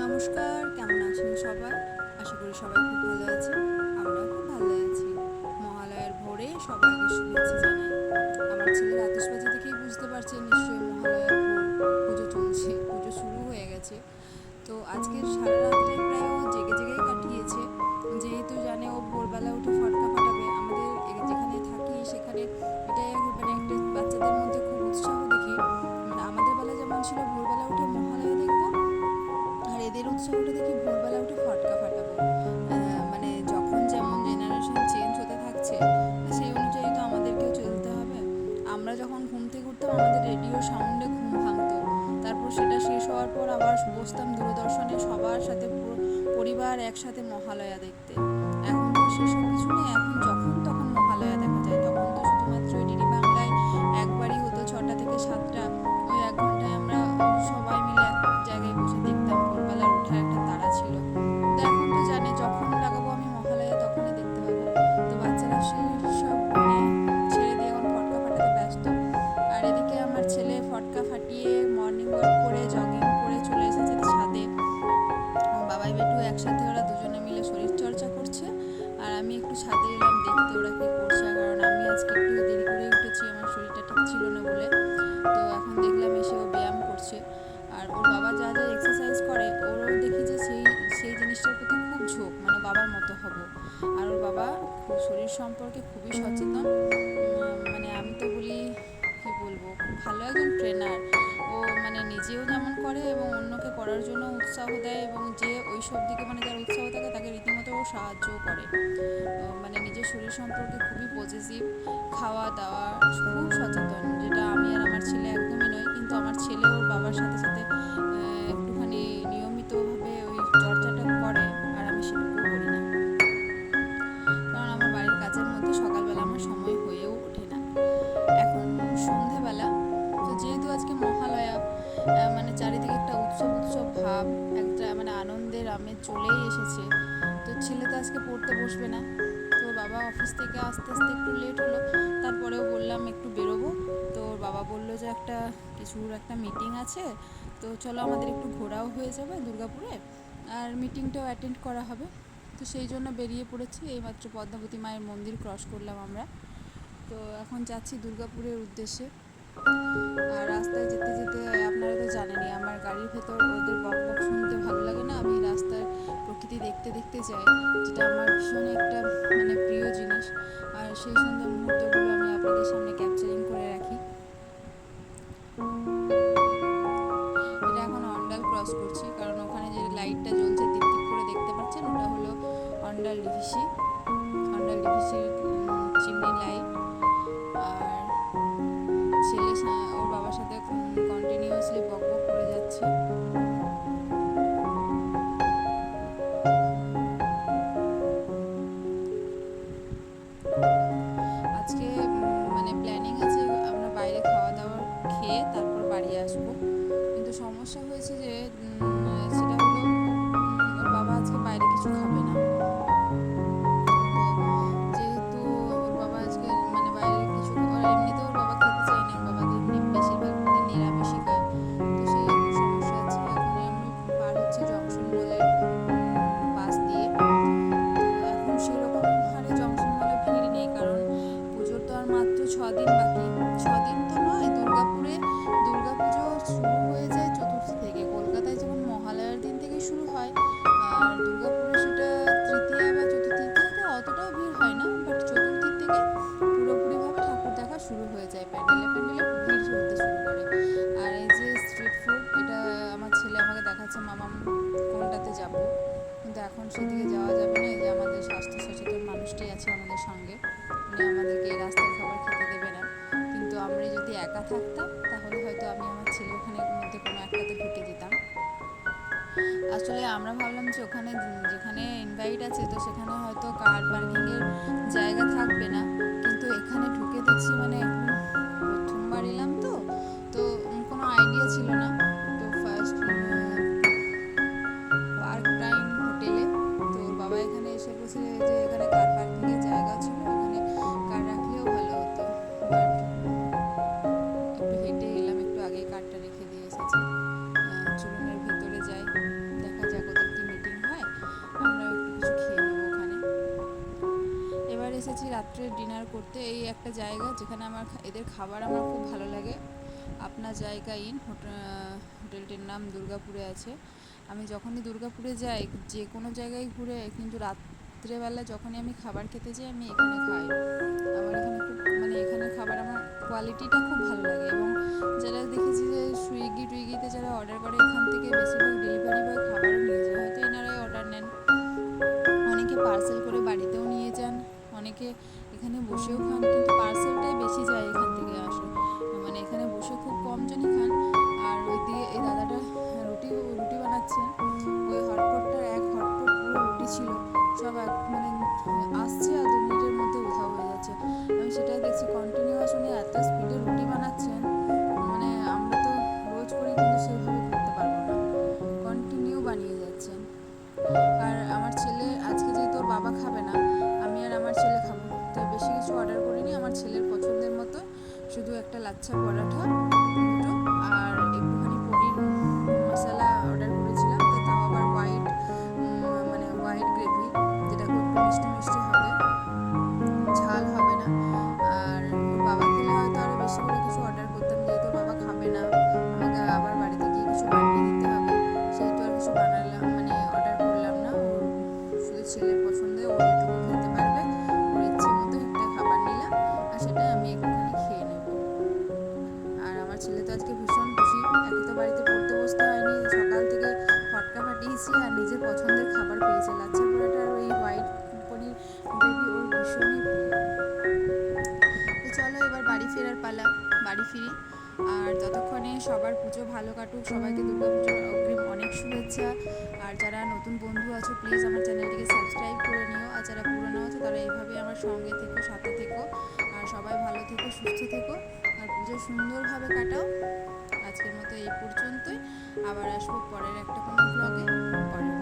নমস্কার, কেমন আছেন সবাই? আশা করি সবাই খুব ভালো আছে। আমরাও খুব ভালো আছি। মহালয়ার ভোরে সবাইকে শুভেচ্ছা জানাই। আমার ছেলের আতশবাজি দেখেই বুঝতে পারছেন নিশ্চয়ই মহালয়ার ভোর পুজো চলছে, পুজো শুরু হয়ে গেছে। তো আজকের সারা রাতটাই প্রায় ও জেগে জেগেই কাটিয়েছে, যেহেতু জানে ও ভোরবেলা উঠে ফটকা ফাটাবে। আমাদের যেখানে থাকি সেখানে এটাই মানে একটা বাচ্চাদের মধ্যে খুব উৎসাহ দেখি। মানে আমাদের বেলা যেমন ছিল ভোরবেলা উঠে মহালয়া দেখবো, আর এদের উৎসাহটা দেখি ভোরবেলা উঠে ফটকা ফাটাবো। মানে যখন যেমন জেনারেশন চেঞ্জ হতে থাকছে, সেই অনুযায়ী তো আমাদেরকেও চলতে হবে। আমরা যখন ঘুম থেকে উঠতাম আমাদের রেডিও সাউন্ডে ঘুম ভাঙতো, তারপর সেটা শেষ হওয়ার পর আবার বসতাম দূরদর্শনে সবার সাথে, পুরো পরিবার একসাথে মহালয়া দেখতে। এখন তো সেসব কিছু নেই, এখন যখন তখন মহালয়া দেখা যায়। তখন তো শুধুমাত্র ডিডি বাংলায় একবারই হতো 6টা থেকে 7টা, ওই 1 ঘন্টায় আমরা সবাই মিলে এক জায়গায় বসে দেখতাম। ভোরবেলার ওঠার একটা তাড়া ছিল। তো এখন তো জানে যখন লাগাবো আমি মহালয়া তখনই দেখতে পাবো। তো বাচ্চারা সেই সব মানে ছেড়ে দিয়ে এখন ফটকা ফাটাতে ব্যস্ত। আর এদিকে আমার ছেলে ফটকা ফাটিয়ে মর্নিং ওয়াক করে জগিং করে চলে এসেছে ছাদে। বাবাই বেটু একসাথে ওরা দুজনে মিলে শরীর চর্চা করছে, আর আমি একটু ছাদে এলাম দেখতে ওরা কী করছে। কারণ আমি আজকে একটু দেরি করে উঠেছি, আমার শরীরটা ঠিক ছিল না বলে। তো এখন দেখলাম এসে ও ব্যায়াম করছে। আর ওর বাবা যা যা এক্সারসাইজ করে ওরও দেখি যে সেই সেই জিনিসটার প্রতি খুব ঝোঁক, মানে বাবার মতো হব। আর ওর বাবা শরীর সম্পর্কে খুবই সচেতন। মানে আমি তো বলি, কি বলবো, খুব ভালো একজন ট্রেনার। ও মানে নিজেও যেমন করে এবং অন্যকে করার জন্য উৎসাহ দেয়, এবং যে ওই সব দিকে মানে যার উৎসাহ থাকে তাকে রীতিমতো ও সাহায্যও করে। মানে নিজের শরীর সম্পর্কে খুবই পজিটিভ, খাওয়া দাওয়া খুব সচেতন, যেটা আমি আর আমার ছেলে একদমই নই। কিন্তু আমার ছেলে ওর বাবার সাথে সাথে একটুখানি নিয়মিতভাবে ওই চর্চাটা করে, আর আমি সেটুকুও করি না। কারণ আমার বাড়ির কাজের মধ্যে সকালবেলা আমার সময় হয়েও ওঠে না। এখন সন্ধেবেলা, তো যেহেতু আজকে মহালয়া, মানে চারিদিকে একটা উৎসব উৎসব ভাব, একটা মানে আনন্দের আমেজ চলেই এসেছে। তো ছেলে তো আজকে পড়তে বসবে না। তো বাবা অফিস থেকে আস্তে আস্তে একটু লেট হলো, তারপরেও বললাম একটু বেরোবো। তো ওর বাবা বললো যে কিছুর একটা মিটিং আছে, তো চলো আমাদের একটু ঘোরাও হয়ে যাবে দুর্গাপুরে, আর মিটিংটাও অ্যাটেন্ড করা হবে। তো সেই জন্য বেরিয়ে পড়েছি। এইমাত্র পদ্মাবতী মায়ের মন্দির ক্রস করলাম আমরা। তো এখন যাচ্ছি দুর্গাপুরের উদ্দেশ্যে। আর রাস্তায় যেতে যেতে আপনারা তো জানেনই আমার গাড়ির ভেতর ওদের বক বক শুনতে ভালো লাগে না। আমি রাস্তার প্রকৃতি দেখতে দেখতে যাই, যেটা আমার ভীষণ একটা মানে প্রিয় জিনিস। আর সেই সুন্দর মুহূর্তগুলো আমি আপনাদের সামনে ক্যাপচারিং করে রাখি। এটা এখন অন্ডাল ক্রস করছি, কারণ ওখানে যে লাইটটা জ্বলছে টিকটিক করে দেখতে পাচ্ছেন, ওটা হলো অন্ডাল ডিভিসি, অন্ডাল ডিভিসির চিমনি লাইট। আর ছেলে ওর বাবার সাথে কন্টিনিউয়াসলি বক বক করে যাচ্ছে। আজকে মানে প্ল্যানিং আছে আমরা বাইরে খাওয়া দাওয়া খেয়ে তারপর বাড়ি আসবো। কিন্তু সমস্যা হয়েছে যে সেটা হলো ওর বাবা আজকে বাইরে কিছু খাবে না। তো যেহেতু ওর বাবা আজকে মানে বাইরে কিছু, ওর এমনিতেও ওর বাবা খেতে চায় না, ওর বাবা এমনি বেশিরভাগ দিন নিরামিষই খায়। তো সেই একটু সমস্যা আছে। এখন আমি পার হচ্ছে জংশন মলের পাশ দিয়ে। তো এখন সেরকম হারে জংশন মলে ভিড় নেই, কারণ পুজোর তো আর মাত্র 6 দিন বাকি। 6 দিন তো নয়, দুর্গাপুজো শুরু হয়ে যায় চতুর্থী থেকে। কলকাতায় যেমন মহালয়ার দিন থেকেই শুরু হয়, আর দুর্গাপুরে সেটা তৃতীয়া বা চতুর্থীতে অতটাও ভিড় হয় না, বাট চতুর্থীর থেকে পুরোপুরিভাবে ঠাকুর দেখা শুরু হয়ে যায়, প্যান্ডেলে প্যান্ডেলে ভিড় হতে শুরু করে। আর এই যে স্ট্রিট ফুড, এটা আমার ছেলে আমাকে দেখাচ্ছে, মামাম কোনটাতে যাব। কিন্তু এখন সেদিকে যাওয়া যাবে না, এই যে আমাদের স্বাস্থ্য সচেতন মানুষটি আছে আমাদের সঙ্গে, উনি আমাদেরকে এই রাস্তার খাবার খেতে দেবে না। কিন্তু আমরা যদি একা থাকতাম তাহলে হয়তো আমি আমার ছেলে ওখানে মধ্যে কোনো একটাতে ঢুকে যেতাম। আসলে আমরা ভাবলাম যে ওখানে যেখানে ইনভাইট আছে তো সেখানে হয়তো কার পার্কিংয়ের জায়গা থাকবে না, কিন্তু এখানে ঢুকে দেখছি মানে একদম প্রথমবার এলাম তো, তো কোনো আইডিয়া ছিল না। তো ফার্স্ট পার্ক টাইম হোটেলে, তো ওর বাবা এখানে এসে বলছে যে এখানে কার পার্কিংয়ের জায়গা ছিল, এখানে কার রাখলেও ভালো হতো। বাট একটু হেঁটে এলাম, একটু আগেই কারটা রেখে দিয়ে এসেছি। চলুন এর ভেতরে যাই, দেখা যাক ডিনার করতে। এই একটা জায়গা যেখানে এদের খাবার আমার খুব ভালো লাগে। আপনার জায়গা ইন হোটেলটির নাম দুর্গাপুরে আছে। আমি যখনই দুর্গাপুরে যাই, যে কোনো জায়গায় ঘুরে, কিন্তু রাত্রেবেলা যখনই আমি খাবার খেতে যাই আমি এখানে খাই। আমার এখানে খুব এখানের খাবার আমার কোয়ালিটিটা খুব ভালো লাগে। এবং যারা দেখেছি যে সুইগিতে যারা অর্ডার করে, এখান থেকে বেশিরভাগ ডেলিভারি বয় খাবারও নিয়ে যায়, হয়তো এনারাই অর্ডার নেন। অনেকে পার্সেল করে বাড়িতেও নিয়ে যান, অনেকে এখানে বসেও খান, কিন্তু পার্সেলটাই বেশি যায় এখান থেকে আসে। এখানে বসে খুব কম জনই খান। আর ওই দিয়ে এই দাদাটা রুটি বানাচ্ছেন। ওই হটপটটার এক হটপট পুরো রুটি ছিল, সব আসছে আর 2 মিনিটের মধ্যে উধাও হয়ে যাচ্ছে। আমি সেটাই দেখছি, কন্টিনিউয়াস উনি এত স্পিডে রুটি বানাচ্ছেন। আমরা তো রোজ করি, কিন্তু সেইভাবে করতে পারবো না, কন্টিনিউ বানিয়ে যাচ্ছেন। আর আমার ছেলে আজকে যেহেতু ওর বাবা খাবে না, আমি আর আমার ছেলে খাবো, তাই বেশি কিছু অর্ডার করিনি। আমার ছেলের পছন্দের মতো শুধু একটা লাচ্ছা পরাঠা দুটো আর একটুখানি পনির মশলা অর্ডার করেছিলাম। তো তাও আবার হোয়াইট গ্রেভি, যেটা খুব একটু মিষ্টি মিষ্টি হবে, ঝাল হবে না। আর ওর বাবা খেলে হয়তো আরও বেশি করে কিছু অর্ডার করতাম, যেহেতু বাবা খাবে না, আমাকে আবার বাড়িতে গিয়ে কিছু বানিয়ে দিতে হবে, সেহেতু আর কিছু অর্ডার করলাম না। ওর শুধু ছেলের পছন্দে ও যেটুকু খেতে পারবে, ওর ইচ্ছে মতো একটা খাবার নিলাম, আর সেটাই আমি একটুখানি খেয়ে নেব। আর আমার ছেলে তো আজকে ভীষণ খুশি, একে তো বাড়িতে পড়তে বসতে হয়নি, সকাল থেকে ফটকা ফাটিয়েছি আর নিজের পছন্দের খাবার পেয়েছে। লাচ্ছা পরোটা আর ওই হোয়াইট পনির গ্রেভি ওর ভীষণই প্রিয়। তো চলো এবার বাড়ি ফেরার পালা, বাড়ি ফিরি। আর ততক্ষণে সবার পুজো ভালো কাটুক, সবাইকে দুর্গাপুজোর অগ্রিম অনেক শুভেচ্ছা। আর যারা নতুন বন্ধু আছো, প্লিজ আমার চ্যানেলটিকে সাবস্ক্রাইব করে নিও। আর যারা পুরনো আছো, তারা এইভাবে আমার সঙ্গে থেকো, সাথে থেকো। আর সবাই ভালো থেকো, সুস্থ থেকো, আর পুজো সুন্দরভাবে কাটাও। আজকের মতো এই পর্যন্তই, আবার আসবো পরের একটা কোনো ব্লগে পরের